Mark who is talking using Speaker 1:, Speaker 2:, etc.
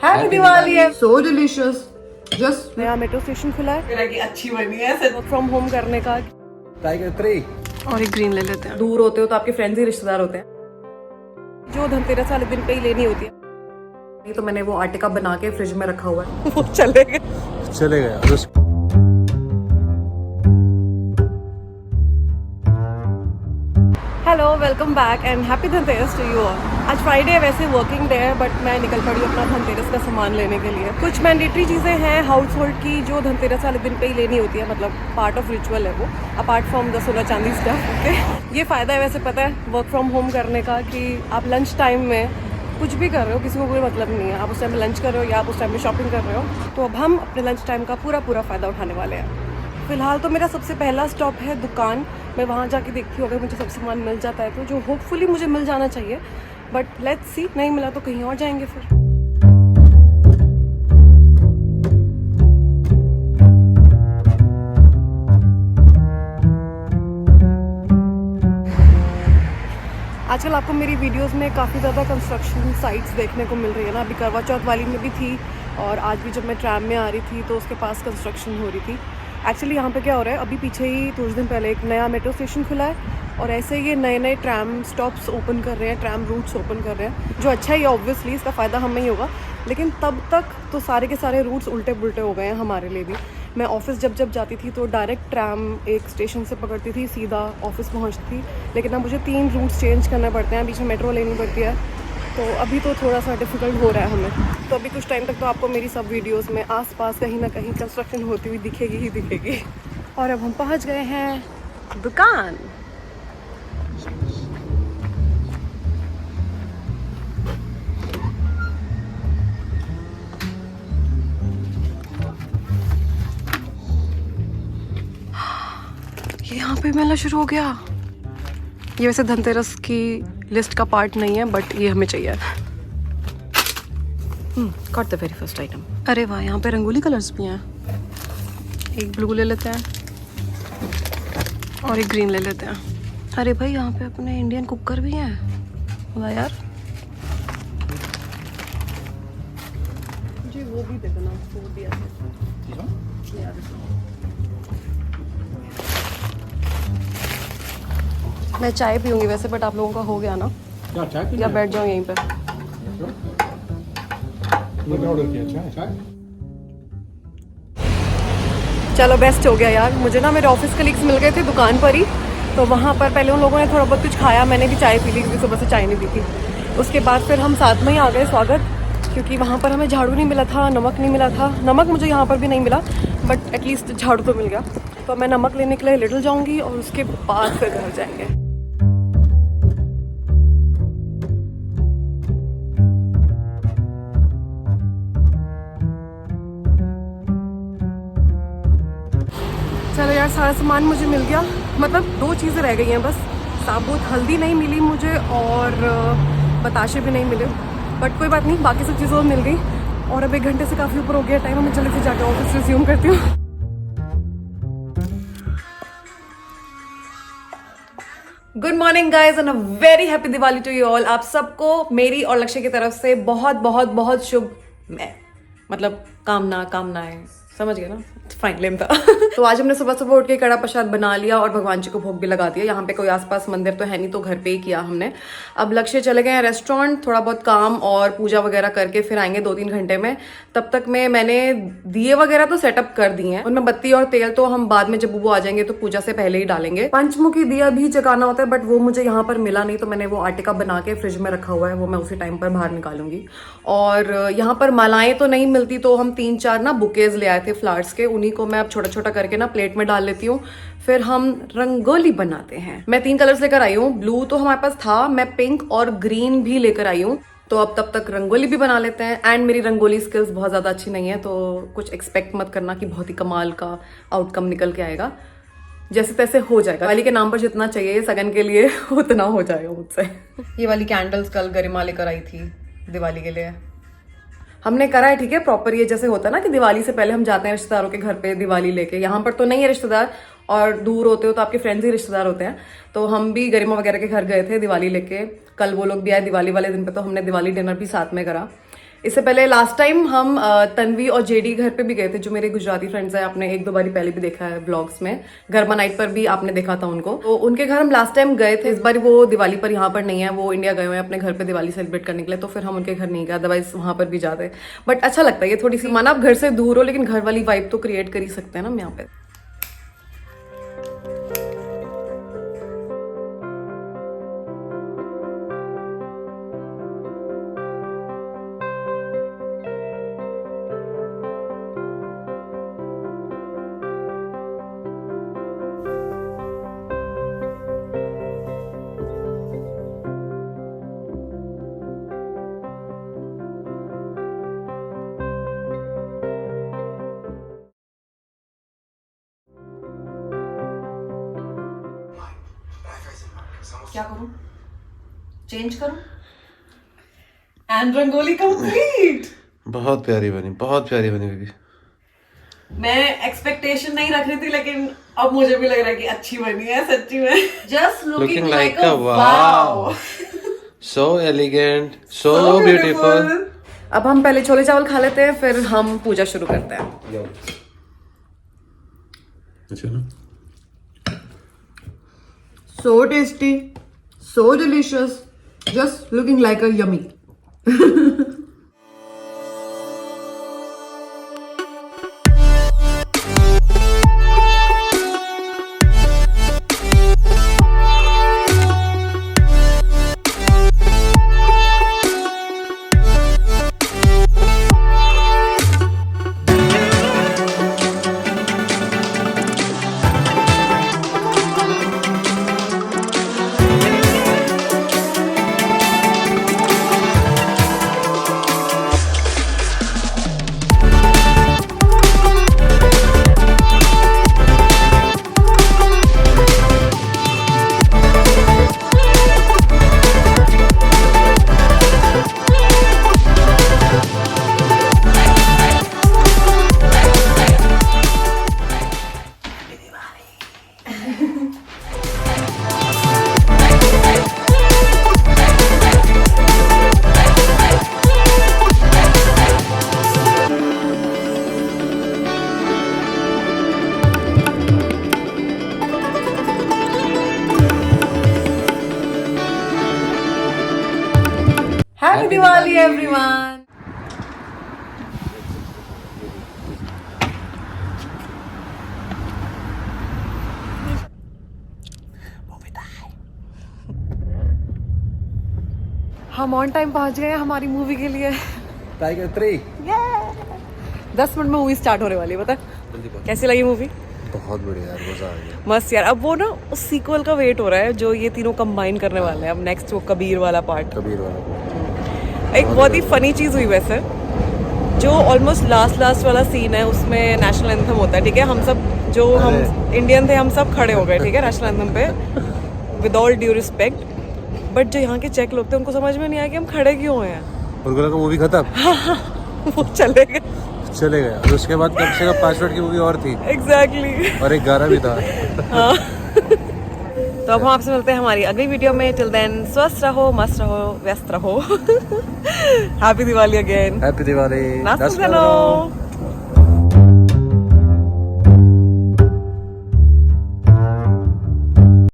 Speaker 1: Happy Diwali है।
Speaker 2: सो delicious. Just
Speaker 1: नया metro station खुला है,
Speaker 2: अच्छी बनी है।
Speaker 1: वर्क फ्रॉम होम करने का।
Speaker 3: टाइगर 3
Speaker 1: और एक ग्रीन ले लेते हैं।
Speaker 2: दूर होते हो तो आपके फ्रेंड्स ही रिश्तेदार होते हैं।
Speaker 1: जो धनतेरस वाले दिन पे ही लेनी होती है।
Speaker 2: नहीं तो मैंने वो आटे का बना के फ्रिज में रखा हुआ है।
Speaker 1: वो चलेगा।
Speaker 3: चले गया।
Speaker 1: Hello, welcome back and happy Dhanteras to you all. आज फ्राइडे है, वैसे वर्किंग डे है, बट मैं निकल पड़ी अपना धनतेरस का सामान लेने के लिए। कुछ मैंडेटरी चीज़ें हैं हाउस होल्ड की जो धनतेरस वाले दिन पे ही लेनी होती है, मतलब पार्ट ऑफ रिचुअल है वो, अपार्ट फ्रॉम द सोना चांदी स्टफ। ओके, ये फ़ायदा है वैसे पता है वर्क फ्रॉम होम करने का कि आप लंच टाइम में कुछ भी कर रहे हो, किसी को कोई मतलब नहीं है। आप उस टाइम में लंच कर रहे हो या आप उस टाइम में शॉपिंग कर रहे हो। तो अब हम अपने लंच टाइम का पूरा फ़ायदा उठाने वाले हैं। फिलहाल तो मेरा सबसे पहला स्टॉप है दुकान। मैं वहाँ जाके देखती हूँ, अगर मुझे सब सामान मिल जाता है तो, जो होपफुली मुझे मिल जाना चाहिए, बट लेट्स सी, नहीं मिला तो कहीं और जाएंगे फिर। आजकल आपको मेरी वीडियोस में काफ़ी ज़्यादा कंस्ट्रक्शन साइट्स देखने को मिल रही है ना। अभी करवा चौथ वाली में भी थी, और आज भी जब मैं ट्रैम में आ रही थी तो उसके पास कंस्ट्रक्शन हो रही थी। एक्चुअली यहाँ पे क्या हो रहा है, अभी पीछे ही कुछ दिन पहले एक नया मेट्रो स्टेशन खुला है, और ऐसे ये नए ट्रैम स्टॉप्स ओपन कर रहे हैं, ट्रैम रूट्स ओपन कर रहे हैं, जो अच्छा ही है ऑब्वियसली, इसका फ़ायदा हमें ही होगा। लेकिन तब तक तो सारे के सारे रूट्स उल्टे पुल्टे हो गए हैं हमारे लिए भी। मैं ऑफिस जब जाती थी तो डायरेक्ट ट्रैम एक स्टेशन से पकड़ती थी, सीधा ऑफिस पहुँचती थी। लेकिन अब मुझे 3 रूट्स चेंज करने पड़ते हैं, बीच में मेट्रो लेनी पड़ती है, तो अभी तो थोड़ा सा डिफ़िकल्ट हो रहा है हमें। तो अभी कुछ टाइम तक तो आपको मेरी सब वीडियोस में आसपास कहीं ना कहीं कंस्ट्रक्शन होती हुई दिखेगी ही दिखेगी। और अब हम पहुंच गए हैं दुकान। यहाँ पे मेला शुरू हो गया। ये वैसे धनतेरस की लिस्ट का पार्ट नहीं है, बट ये हमें चाहिए। Got the very first item. अरे वाह, यहाँ पे रंगोली कलर्स भी हैं। एक ब्लू ले लेते हैं और एक ग्रीन ले लेते हैं। अरे भाई, यहाँ पे अपने इंडियन कुकर भी हैं। वाह यार, जी वो भी दे देना, वो भी ऐसे। मैं चाय पीऊंगी वैसे, बट आप लोगों का हो गया ना?
Speaker 3: क्या चाय
Speaker 1: या बैठ जाओ यहीं पे?
Speaker 3: ऑर्डर किया चाय।
Speaker 1: चलो बेस्ट हो गया यार। मुझे ना मेरे ऑफिस कलीग्स मिल गए थे दुकान पर ही, तो वहाँ पर पहले उन लोगों ने थोड़ा बहुत कुछ खाया, मैंने भी चाय पी ली क्योंकि सुबह से चाय नहीं पी थी। उसके बाद फिर हम साथ में ही आ गए स्वागत, क्योंकि वहाँ पर हमें झाड़ू नहीं मिला था, नमक नहीं मिला था। नमक मुझे यहाँ पर भी नहीं मिला, बट एटलीस्ट झाड़ू तो मिल गया। तो मैं नमक लेने के लिए लिटिल जाऊँगी और उसके बाद फिर घर जाएंगे। चलो यार, सारा सामान मुझे मिल गया। मतलब 2 चीज़ें रह गई हैं बस। साबुत हल्दी नहीं मिली मुझे, और बताशे भी नहीं मिले, बट कोई बात नहीं, बाकी सब चीज़ें मिल गई। और अब 1 घंटे से काफ़ी ऊपर हो गया टाइम, मैं जल्दी से जाकर ऑफिस रिज्यूम करती हूँ।
Speaker 2: Good morning guys and a very happy Diwali to you all. आप सबको मेरी और लक्ष्य की तरफ से बहुत बहुत बहुत शुभ मतलब कामनाएं, समझ गए ना? फाइन, लेम था। तो आज हमने सुबह सुबह उठ के कड़ा प्रसाद बना लिया और भगवान जी को भोग भी लगा दिया। यहाँ पे कोई आसपास मंदिर तो है नहीं, तो घर पे ही किया हमने। अब लक्ष्य चले गए हैं रेस्टोरेंट, थोड़ा बहुत काम और पूजा वगैरह करके फिर आएंगे 2-3 घंटे में। तब तक में मैंने दिए वगैरह तो सेटअप कर दिए हैं, उनमें बत्ती और तेल तो हम बाद में, जब बुबू आ जाएंगे तो पूजा से पहले ही डालेंगे। पंचमुखी दिया भी जगाना होता है, बट वो मुझे यहाँ पर मिला नहीं, तो मैंने वो आटे का बना के फ्रिज में रखा हुआ है, वो मैं उसी टाइम पर बाहर निकालूंगी। और यहाँ पर मालाएं तो नहीं मिलती, तो हम 3-4 ना बुकेज ले आए थे फ्लावर्स के, उन्हीं को मैं अब छोटा छोटा करके ना प्लेट में डाल लेती हूँ। फिर हम रंगोली बनाते हैं। मैं 3 कलर्स लेकर आई हूँ। ब्लू तो हमारे पास था, मैं पिंक और ग्रीन भी लेकर आई हूँ। तो अब तब तक रंगोली भी बना लेते हैं। एंड मेरी रंगोली स्किल्स बहुत ज़्यादा अच्छी नहीं है, तो कुछ एक्सपेक्ट मत करना कि बहुत ही कमाल का आउटकम निकल के आएगा। जैसे तैसे हो जाएगा। दिवाली के नाम पर जितना चाहिए सगन के लिए उतना हो जाएगा मुझसे। ये वाली कैंडल्स कल गरिमा लेकर आई थी दिवाली के लिए। हमने करा है, ठीक है, प्रॉपर। ये जैसे होता है ना कि दिवाली से पहले हम जाते हैं रिश्तेदारों के घर पे दिवाली लेके। यहाँ पर तो नहीं है रिश्तेदार, और दूर होते हो तो आपके फ्रेंड्स ही रिश्तेदार होते हैं। तो हम भी गरिमा वगैरह के घर गए थे दिवाली लेके। कल वो लोग भी आए दिवाली वाले दिन पे, तो हमने दिवाली डिनर भी साथ में करा। इससे पहले लास्ट टाइम हम तन्वी और जेडी घर पे भी गए थे, जो मेरे गुजराती फ्रेंड्स हैं। आपने एक दो बारी पहले भी देखा है व्लॉग्स में, गरमा नाइट पर भी आपने देखा था उनको। तो उनके घर हम लास्ट टाइम गए थे। इस बार वो दिवाली पर यहाँ पर नहीं है, वो इंडिया गए हुए हैं अपने घर पे दिवाली सेलिब्रेट करने के लिए, तो फिर हम उनके घर नहीं गए, अदरवाइज वहां पर भी जाते। बट अच्छा लगता है ये थोड़ी सी, माना आप घर से दूर हो लेकिन घर वाली वाइब तो क्रिएट कर ही सकते हैं ना हम यहाँ पे। क्या करूं? चेंज करूं? And rangoli complete.
Speaker 4: बहुत प्यारी बनी बेबी।
Speaker 2: मैं एक्सपेक्टेशन नहीं रख रही थी, लेकिन अब मुझे भी लग रहा है कि अच्छी बनी है सच्ची में। Just looking like a wow,
Speaker 4: so elegant, so beautiful.
Speaker 2: अब हम पहले छोले चावल खा लेते हैं, फिर हम पूजा शुरू करते हैं।
Speaker 4: अच्छा ना?
Speaker 2: So tasty, so delicious, just looking like a yummy. Happy Diwali, everyone!
Speaker 1: हम ऑन टाइम पहुंच गए हैं हमारी मूवी के लिए।
Speaker 3: टाइगर 3।
Speaker 1: 10 मिनट में मूवी स्टार्ट होने वाली है। बता कैसी लगी मूवी?
Speaker 3: बहुत बढ़िया यार, मजा आ गया।
Speaker 1: मस्त यार। अब वो ना उस सीक्वल का वेट हो रहा है जो ये तीनों कंबाइन करने वाले हैं। अब नेक्स्ट वो कबीर वाला पार्ट।
Speaker 3: कबीर वाला
Speaker 1: एक बहुत ही फनी चीज़ हुई वैसे, जो ऑलमोस्ट लास्ट वाला सीन है उसमें नेशनल एंथम होता है, ठीक है। हम सब जो हम इंडियन थे हम सब खड़े हो गए, ठीक है, नेशनल एंथम पे with all due respect. But जो यहाँ के चेक लोग थे उनको समझ में नहीं आया कि हम खड़े क्यों हैं।
Speaker 3: उनको लगा मूवी खत्म।
Speaker 1: वो चले गए।
Speaker 3: और उसके बाद कम से कम 5 मिनट की मूवी और थी।
Speaker 1: एग्जैक्टली।
Speaker 3: और एक गाना भी था।
Speaker 1: हाँ। तो अब हम आपसे मिलते हैं हमारी अगली वीडियो में। टिल देन स्वस्थ रहो, मस्त रहो, व्यस्त रहो। Happy Diwali again.
Speaker 3: Happy Diwali.
Speaker 1: नाच करो।